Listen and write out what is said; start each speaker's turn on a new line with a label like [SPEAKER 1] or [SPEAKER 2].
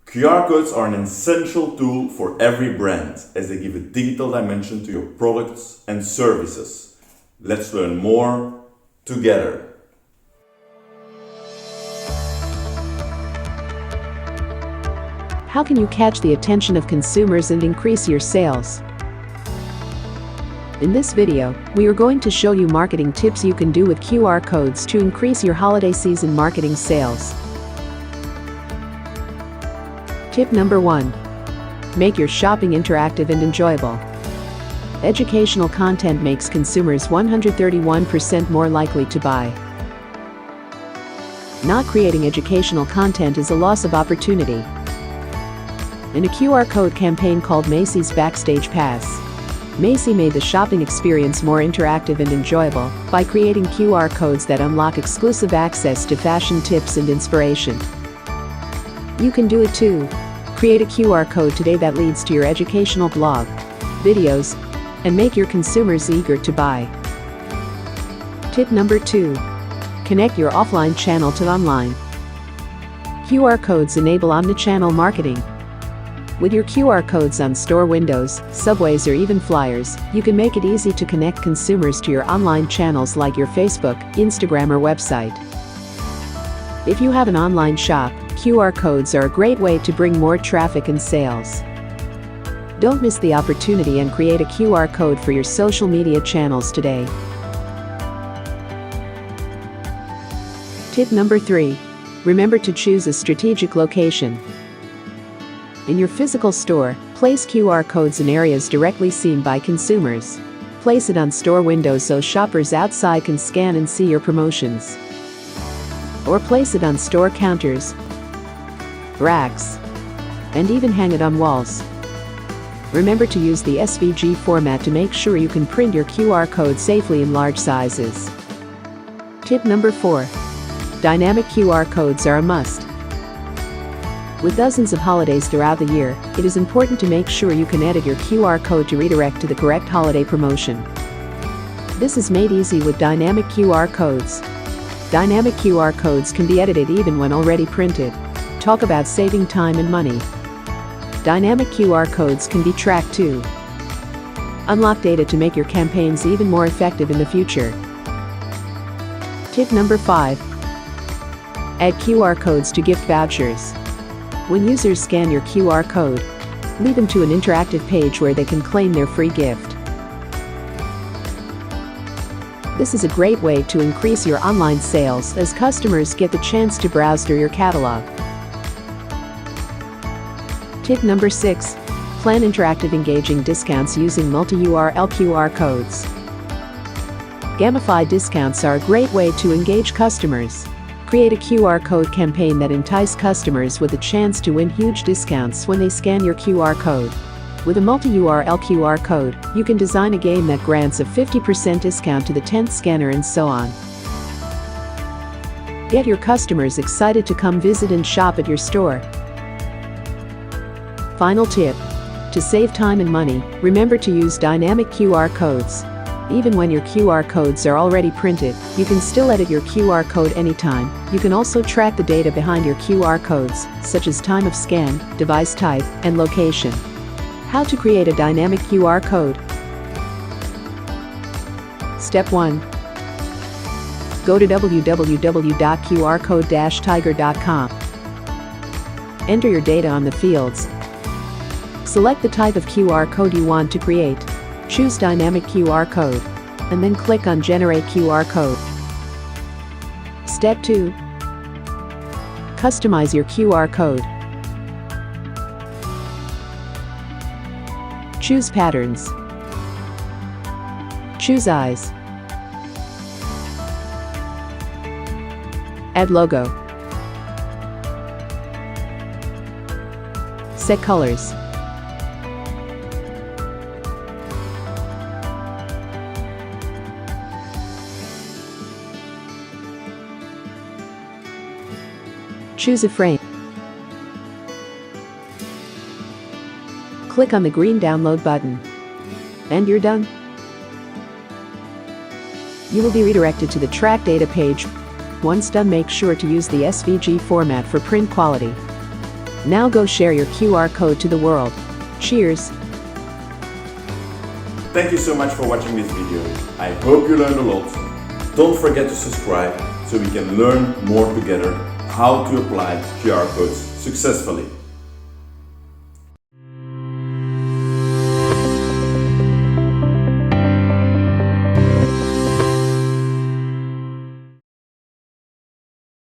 [SPEAKER 1] QR codes are an essential tool for every brand as they give a digital dimension to your products and services. Let's learn more together.
[SPEAKER 2] How can you catch the attention of consumers and increase your sales? In this video, we are going to show you marketing tips you can do with QR codes to increase your holiday season marketing sales. Tip number 1. Make your shopping interactive and enjoyable. Educational content makes consumers 131% more likely to buy. Not creating educational content is a loss of opportunity. In a QR code campaign called Macy's Backstage Pass, Macy made the shopping experience more interactive and enjoyable by creating QR codes that unlock exclusive access to fashion tips and inspiration. You can do it too. Create a QR code today that leads to your educational blog, videos, and make your consumers eager to buy. Tip number 2. Connect your offline channel to online. QR codes enable omnichannel marketing. With your QR codes on store windows, subways, or even flyers, you can make it easy to connect consumers to your online channels like your Facebook, Instagram, or website. If you have an online shop, QR codes are a great way to bring more traffic and sales. Don't miss the opportunity and create a QR code for your social media channels today. Tip number 3. Remember to choose a strategic location. In your physical store, place QR codes in areas directly seen by consumers. Place it on store windows so shoppers outside can scan and see your promotions. Or place it on store counters, racks, and even hang it on walls. Remember to use the SVG format to make sure you can print your QR code safely in large sizes. Tip number 4. Dynamic QR codes are a must. With dozens of holidays throughout the year, it is important to make sure you can edit your QR code to redirect to the correct holiday promotion. This is made easy with dynamic QR codes. Dynamic QR codes can be edited even when already printed. Talk about saving time and money. Dynamic QR codes can be tracked too. Unlock data to make your campaigns even more effective in the future. Tip number 5. Add QR codes to gift vouchers. When users scan your QR code, lead them to an interactive page where they can claim their free gift. This is a great way to increase your online sales as customers get the chance to browse through your catalog. Tip number 6. Plan interactive engaging discounts using multi-URL QR codes. Gamified discounts are a great way to engage customers. Create a QR code campaign that entices customers with a chance to win huge discounts when they scan your QR code. With a multi-URL QR code, you can design a game that grants a 50% discount to the 10th scanner and so on. Get your customers excited to come visit and shop at your store. Final tip. To save time and money, remember to use dynamic QR codes. Even when your QR codes are already printed, you can still edit your QR code anytime. You can also track the data behind your QR codes, such as time of scan, device type, and location. How to create a dynamic QR code. Step 1. Go to www.qrcode-tiger.com. Enter your data on the fields. Select the type of QR code you want to create. Choose Dynamic QR Code, and then click on Generate QR Code. Step 2. Customize your QR code. Choose Patterns. Choose Eyes. Add Logo. Set Colors. Choose a frame. Click on the green download button. And you're done. You will be redirected to the track data page. Once done, make sure to use the SVG format for print quality. Now go share your QR code to the world. Cheers!
[SPEAKER 1] Thank you so much for watching this video. I hope you learned a lot. Don't forget to subscribe so we can learn more together how to apply QR codes successfully.